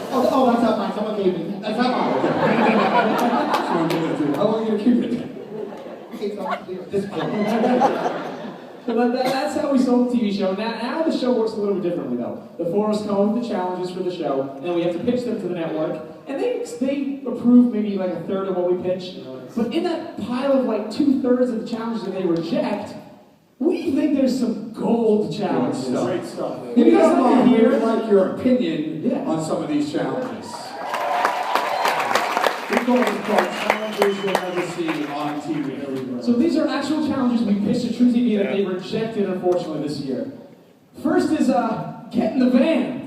Speaker 5: Oh, that's not mine. Someone gave me. That's not mine.
Speaker 1: Someone gave it to you. How long are you going to keep it?
Speaker 5: This point.
Speaker 3: So that's how we sold the TV show. Now the show works a little bit differently, though. The four of us come up with the challenges for the show, and then we have to pitch them to the network. And they approve maybe like a third of what we pitch. But in that pile of like 2/3 of the challenges that they reject, we think there's some gold challenges.
Speaker 1: Great stuff.
Speaker 3: You guys like to hear
Speaker 1: like your opinion on some of these challenges. We call them challenges you'll never see on TV.
Speaker 3: So these are actual challenges we pitched to True TV that they rejected, unfortunately, this year. First is get in the van.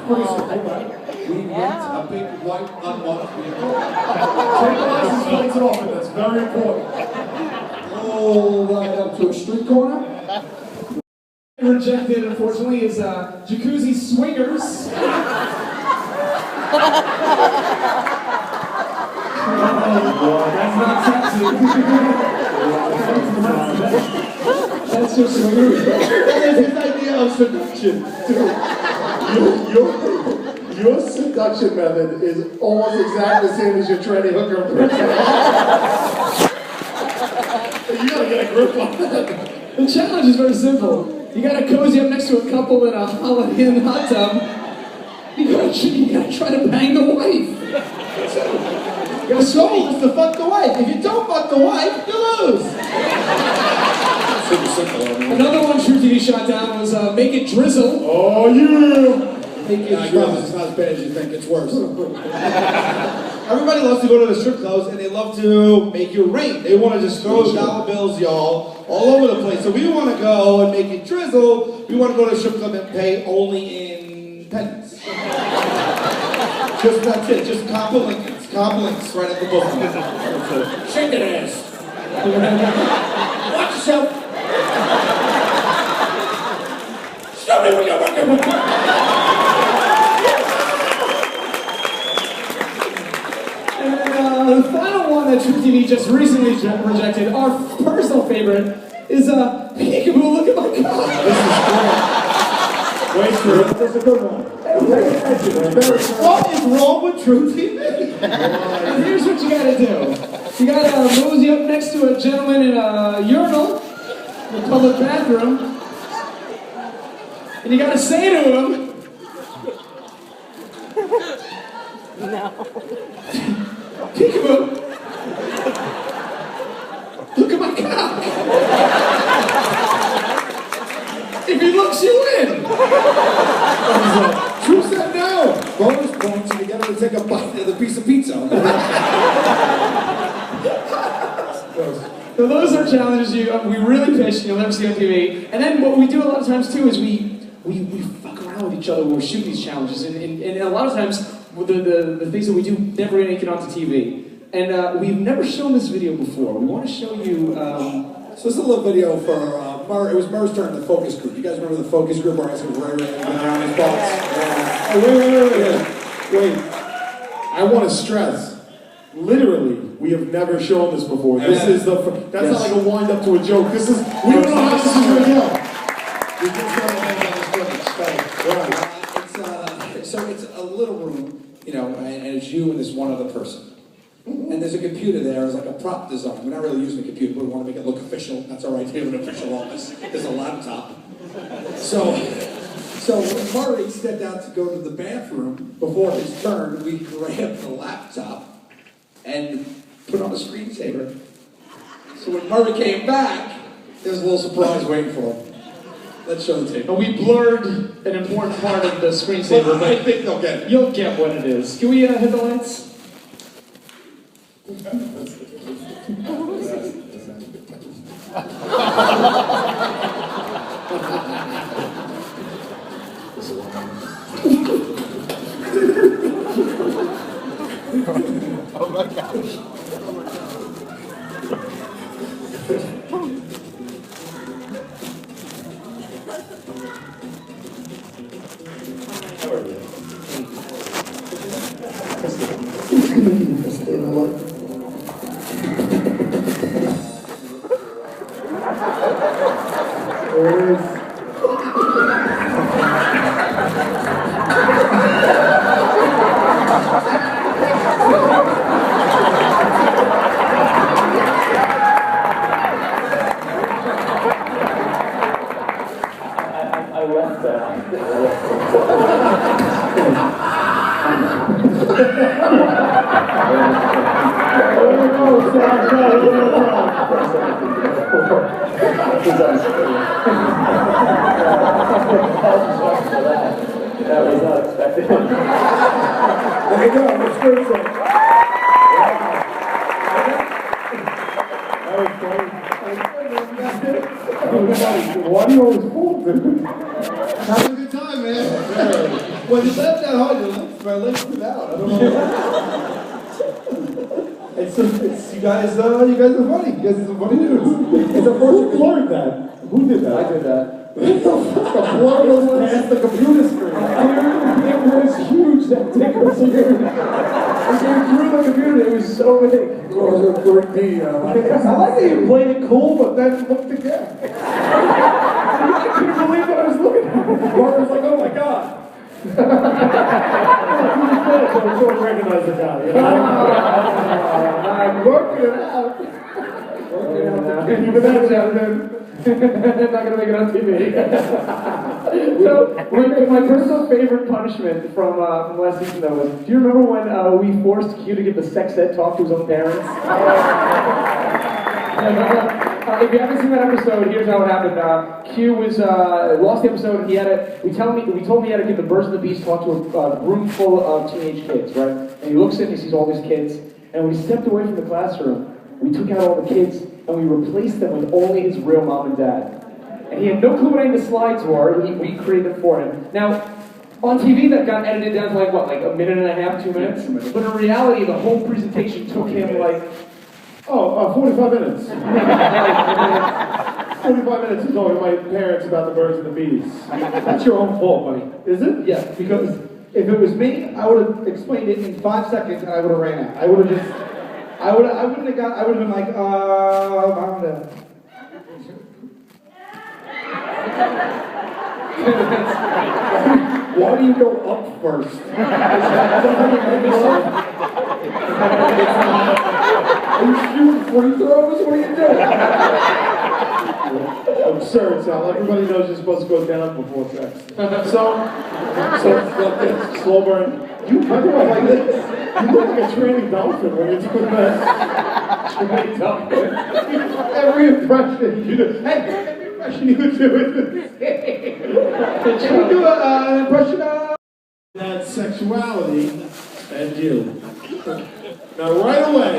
Speaker 1: Pretty simple, right? We rent a big white unmarked vehicle.
Speaker 2: Take the license plates off it, that's very important.
Speaker 1: Pull right up to a street corner.
Speaker 3: Rejected, unfortunately, is jacuzzi swingers. That's not sexy. That's your swinger.
Speaker 2: That's his idea of seduction, too. Your seduction method is almost exactly the same as your tranny hooker. You gotta get a grip on that.
Speaker 3: The challenge is very simple. You gotta cozy up next to a couple in a Holiday Inn hot tub. You gotta try to bang the wife. You gotta
Speaker 5: The goal is to fuck the wife. If you don't fuck the wife, you lose.
Speaker 2: Super simple.
Speaker 3: Another one True TV shot down was Make It Drizzle.
Speaker 2: Oh, yeah.
Speaker 5: Make it
Speaker 1: I promise it's not as bad as you think. It's worse.
Speaker 5: Everybody loves to go to the strip clubs and they love to make it rain. They want to just throw dollar bills, y'all, all over the place. So we want to go and make it drizzle. We want to go to the strip club and pay only in pennies. Just that's it. Just copper links right at the booking.
Speaker 1: Chicken ass. Watch yourself. Show me what you're working with.
Speaker 3: And then the final one that True TV just recently rejected, our personal favorite, is Peekaboo, look at my cock.
Speaker 2: Wait for it. That's a good one.
Speaker 5: What is wrong with True TV?
Speaker 3: And here's what you gotta do. You gotta mosey up next to a gentleman in a urinal, in a public bathroom, and you gotta say to him,
Speaker 7: No.
Speaker 3: Peekaboo, look at my cock. If he looks, you win.
Speaker 1: True said no. Bonus points if you get him to take a bite of the piece of pizza.
Speaker 3: So those are challenges we really pitch, you'll never see on TV. And then what we do a lot of times too is we fuck around with each other when we're shooting these challenges. And a lot of times the things that we do never make it onto TV. And we've never shown this video before. We want to show you.
Speaker 1: So this is a little video for Murr. It was Murr's turn, the focus group. You guys remember the focus group where I said Ray around his thoughts?
Speaker 2: Oh, wait. I want to stress. Literally, we have never shown this before. This is the. That's not like a wind up to a joke. This is. We don't know how this is going to go.
Speaker 1: We just got to make on this footage. So it's a little room, and it's you and this one other person. And there's a computer there, it's like a prop design. We're not really using a computer, but we want to make it look official. That's all right, we have an official office. There's a laptop. So when Murray stepped out to go to the bathroom, before his turn, we grabbed the laptop and put on a screensaver. So when Murray came back, there was a little surprise waiting for him. Let's show the tape.
Speaker 3: And we blurred an important part of the screensaver, but
Speaker 1: I think they'll get it.
Speaker 3: You'll get what it is. Can we hit the lights?
Speaker 7: Oh my gosh.
Speaker 13: That was not expected.
Speaker 1: There you go, that's great.
Speaker 2: Why do you always fall, dude?
Speaker 5: Have a good time, man. When you laugh that hard, my legs come out. I don't know. It's you guys are funny. You guys are some funny dudes.
Speaker 2: It's the first you learned that. Who did that?
Speaker 13: I did that.
Speaker 2: The blood was past the computer screen. It was huge, that dick was huge.
Speaker 13: It grew the computer, it was so big.
Speaker 2: I like that you played it cool, but then looked again. I couldn't believe what I was looking at. Mark was like, oh my god. I don't recognize the guy. I'm working it out. Even that,
Speaker 3: Not gonna make it on TV. So, my personal favorite punishment from last season though was, do you remember when we forced Q to give the sex ed talk to his own parents? If you haven't seen that episode, here's how it happened. Q was lost the episode, and we told him he had to give the Birds and the Bees talk to a room full of teenage kids, right? And he looks in, he sees all these kids, and when he stepped away from the classroom, we took out all the kids and we replaced them with only his real mom and dad. And he had no clue what any of the slides were. We created them for him. Now, on TV, that got edited down to like a minute and a half, 2 minutes. But in reality, the whole presentation took him
Speaker 2: 45 minutes. 45 minutes is talking to my parents about the birds and the bees.
Speaker 5: That's your own fault, buddy.
Speaker 2: Is it?
Speaker 5: Yeah, because if it was me, I would have explained it in 5 seconds and I would have ran out. I would have been like, I don't know.
Speaker 2: Why do you go up first?
Speaker 5: Are you shooting free throws? What are you doing?
Speaker 2: Absurd, Sal. Everybody knows you're supposed to go down before sex. So slow burn. You look like this. You look like a training dolphin when you're doing that. Training dolphin. Every impression you do. Hey, every impression you do is the same. Can you do an impression of that sexuality and you? Now, right away,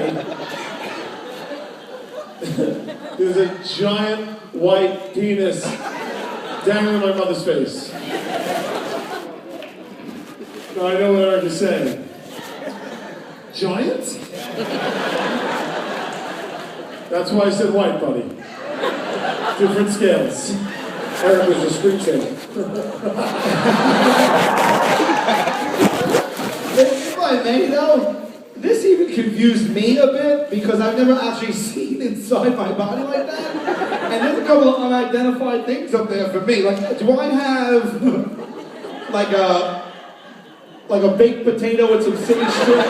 Speaker 2: there's a giant white penis dangling in my mother's face. Now, I know what Eric is saying. Giant? That's why I said white, buddy. Different scales. Eric was a street kid.
Speaker 5: If I may, though, this even confused me a bit because I've never actually seen inside my body like that. And there's a couple of unidentified things up there for me. Like, do I have like a baked potato with some city strip?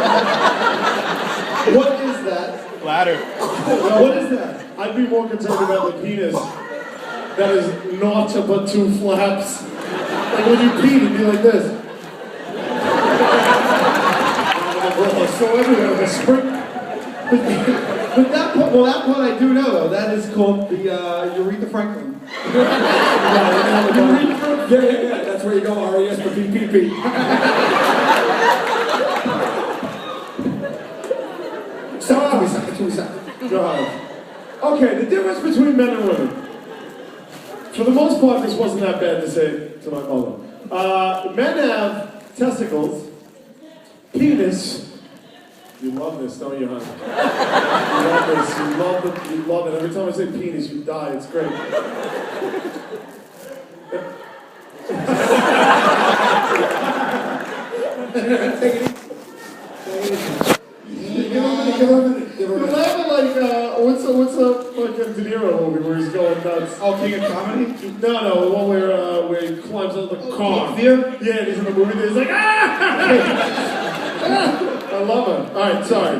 Speaker 5: What is that?
Speaker 7: Bladder.
Speaker 5: What is that?
Speaker 2: I'd be more concerned about the penis that is naught but 2 flaps. Like when you pee, it'd be like this. So everywhere, like a spring.
Speaker 5: But that part I do know though. That is called the Aretha Franklin.
Speaker 1: Yeah. That's where you go, R-E-S for P-P-P. Stop, two seconds.
Speaker 2: God. Okay, the difference between men and women. For the most part, this wasn't that bad to say to my mother. Men have testicles, penis. You love this, don't you, honey? You love this. You love it. Every time I say penis, you die. It's great. You're laughing like, what's a fucking De Niro movie where he's going nuts?
Speaker 5: Oh, King of Comedy?
Speaker 2: No, the one where he climbs out the car.
Speaker 5: Fear?
Speaker 2: Yeah, and he's in the movie, and he's like, ah! I love it. All right, sorry.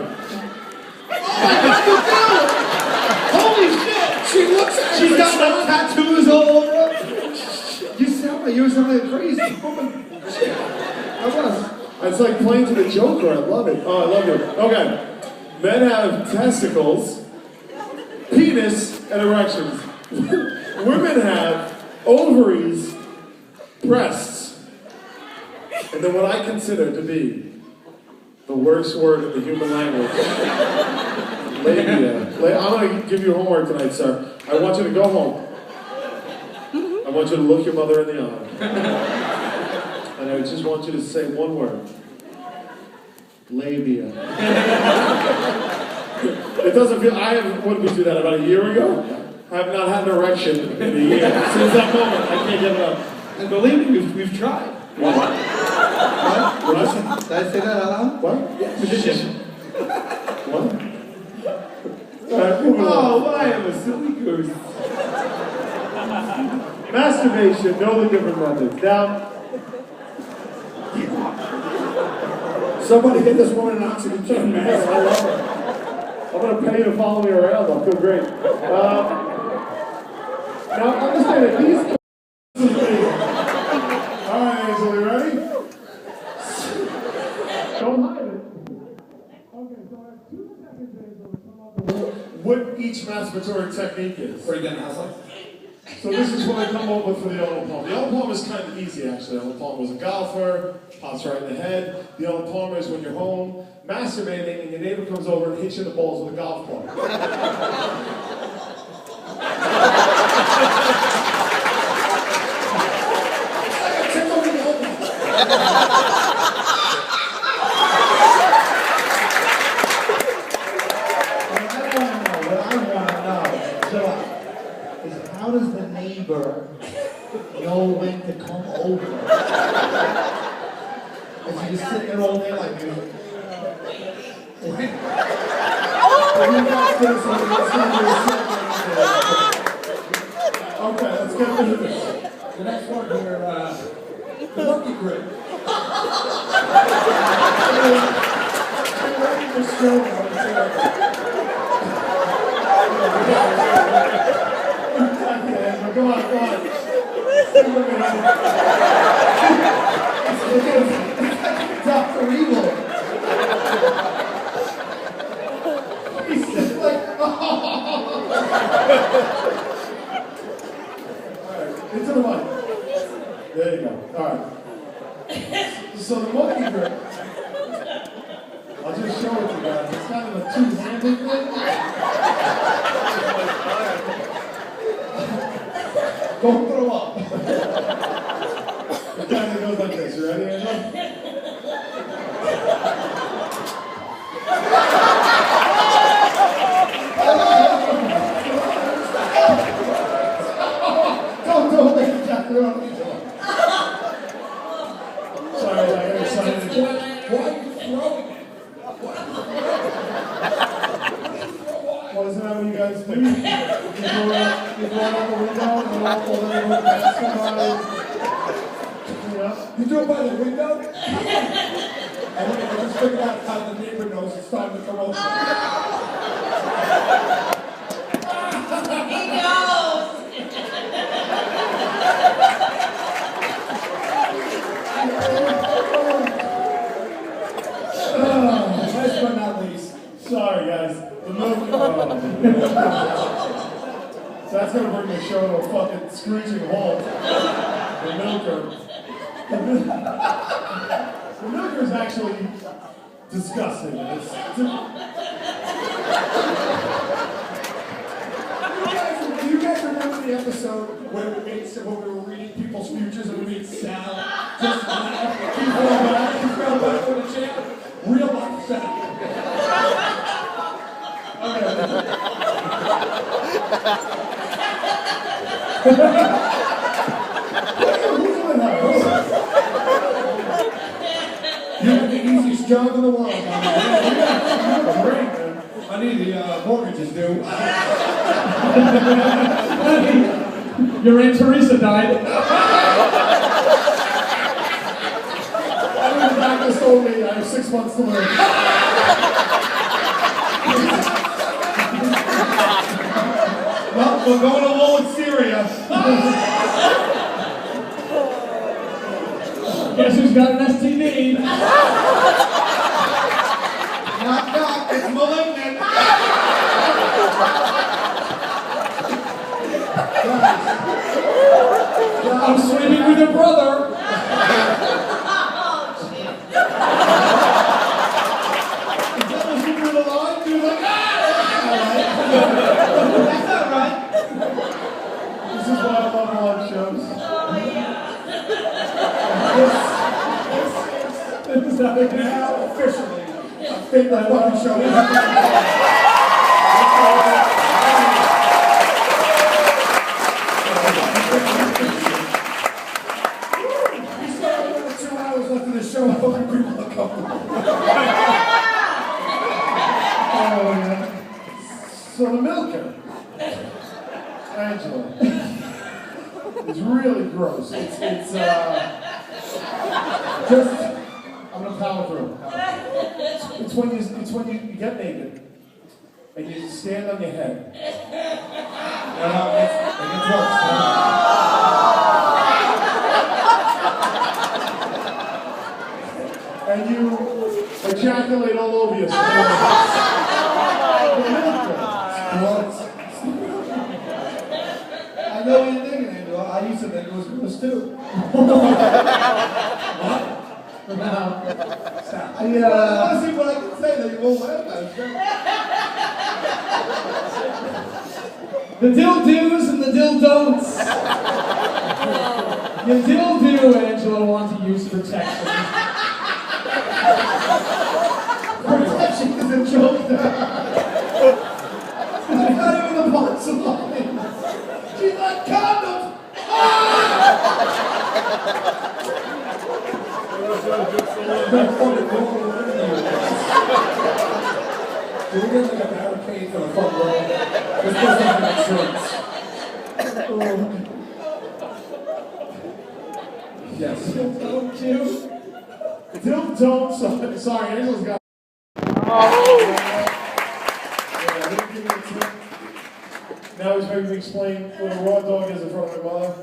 Speaker 5: Holy shit! She's got like tattoos all over her. You sound like a crazy woman. I was.
Speaker 2: It's like playing to the Joker. I love it. Oh, I love it. Okay. Men have testicles, penis, and erections. Women have ovaries, breasts, and then what I consider to be the worst word in the human language. Labia. I'm going to give you homework tonight, sir. I want you to go home. I want you to look your mother in the eye. And I just want you to say one word. Labia. It doesn't feel, what did we do that, about a year ago? I have not had an erection in a year. Since that moment, I can't give it up.
Speaker 5: And believe me, we've tried.
Speaker 2: What?
Speaker 5: What? Did I say that out loud?
Speaker 2: What?
Speaker 5: Yes.
Speaker 2: What?
Speaker 5: Oh, I am a silly goose.
Speaker 2: Masturbation, know the different methods. Now,
Speaker 1: Somebody get this woman an oxygen mask. I love her.
Speaker 2: I'm going to pay you to follow me around. I'll feel great. Now understand that these. All right, Angel, you ready? Don't hide it. Okay, so I have 2 seconds, Angel, to come up with what each masturbatory technique is.
Speaker 5: Break down the house lights.
Speaker 2: So this is what I come up with for the Arnold Palmer. The Arnold Palmer is kind of easy, actually. Arnold Palmer was a golfer, pops right in the head. The Arnold Palmer is when you're home, masturbating, and your neighbor comes over and hits you in the balls with a golf ball.
Speaker 5: How does the neighbor know when to come over? Is he just sitting there all day like this?
Speaker 2: Okay, let's get into this.
Speaker 5: The next one here, the monkey grip.
Speaker 2: Come on.
Speaker 5: Dr. Evil. He's just like,
Speaker 2: Alright, into the mic. There you go. Alright. So the monkey grip, I'll just show it to you guys. It's kind of a two-handed thing.
Speaker 5: don't throw up.
Speaker 2: It kind of goes like this. You ready, Angel?
Speaker 5: Don't make it Jack throw up.
Speaker 2: Sorry, I got excited.
Speaker 5: Why are you throwing it?
Speaker 2: Well, isn't that what you guys do? You go out the window and then all the way past somebody.
Speaker 5: You do it by the window? I just figured out how the neighbor knows it's time to come over.
Speaker 12: He knows.
Speaker 5: Last but not least.
Speaker 2: Sorry, guys. The milk. So that's gonna bring the show to a fucking screeching halt. The milker. The milker is actually disgusting.
Speaker 5: Do you guys remember the episode when we were reading people's futures and we made Sal just laugh? He fell back from the chair. Real life Sal. You have the easiest job in the world. Great, man. I need the mortgages due.
Speaker 3: Your Aunt Teresa died.
Speaker 2: The doctor told me I have 6 months to live. Well, we're going to war with Syria.
Speaker 3: Guess who's got an STD?
Speaker 5: Knock, knock, it's malignant.
Speaker 3: I'm sleeping with your brother.
Speaker 5: That's not right.
Speaker 2: This is why I love live shows.
Speaker 5: This is now officially a fake fucking show. We still have another 2 hours left of the show. I hope you people are coming.
Speaker 2: Oh, yeah. So the milker, Angela, is really gross. It's just, I'm gonna power through. It's when you get naked and you stand on your head.
Speaker 5: It gets worse.
Speaker 2: And you ejaculate all over yourself.
Speaker 5: I know what you're thinking, Angela. I used to think it was gross too. What? Honestly, what I can say that you won't laugh at it.
Speaker 3: The dill do's and the dill don'ts. The dill do, Angela, want to use protection.
Speaker 5: Protection is a joke. She's not even the punchline. She's like condoms.
Speaker 1: Can we get like a barricade for the front row? This doesn't have insurance. Yes.
Speaker 3: Don't you?
Speaker 2: Don't. Sorry, Angela's got. Now he's making me explain what a raw dog is in front of my mother.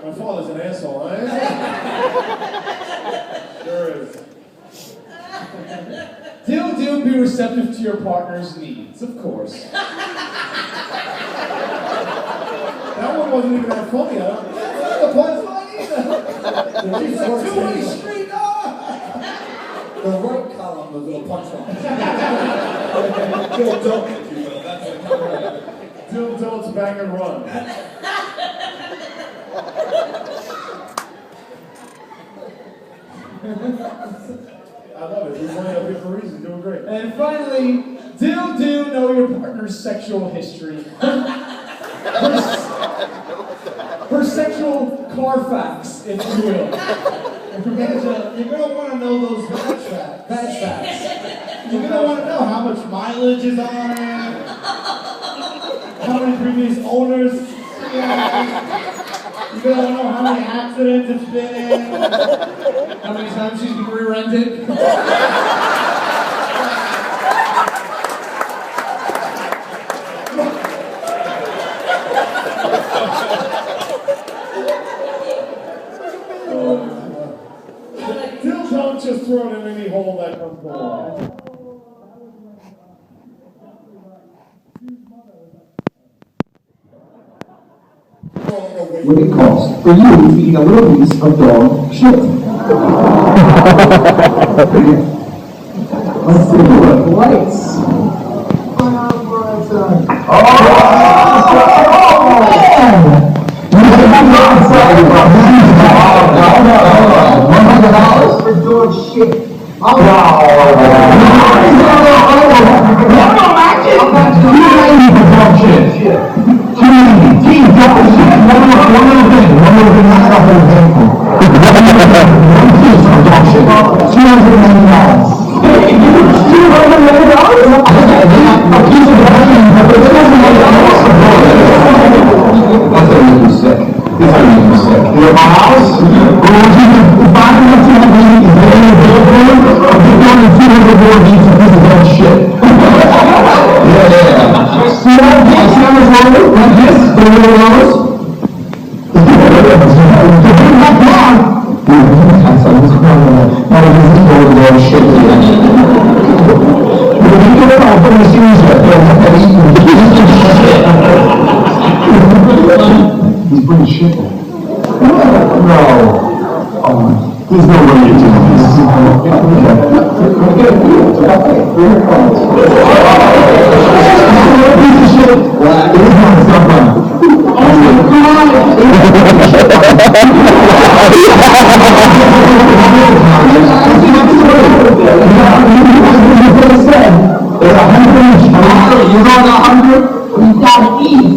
Speaker 2: My father's an asshole, eh? Sure is.
Speaker 3: Do be receptive to your partner's needs, of course.
Speaker 2: That one wasn't even that funny, huh?
Speaker 5: That's not the punchline either. She's a two-way street.
Speaker 1: The right column was a little punchline. Dill don't, if you will. That's the cover.
Speaker 2: Dill don'ts bang and run. I love it. We're running up here for a reason. Doing great.
Speaker 3: And finally, do know your partner's sexual history. Her sexual Carfax, if you will.
Speaker 5: Angela, you're going to want to know those badge facts.
Speaker 3: Badge facts.
Speaker 5: You're going to want to know how much mileage is on it, how many previous owners she has. You're going to want to know how many accidents it's been in.
Speaker 3: How many times she's been rear-ended.
Speaker 2: Don't just throw it in any hole that comes along.
Speaker 9: What it costs for you to eat a little piece of dog shit. Let's take a look. Lights. $100 for dog shit. He's pretty shit. No. There's no way you're doing this. Piece of shit. It is not stuff. Oh my God. There's 100 each. You're on 100. You gotta eat.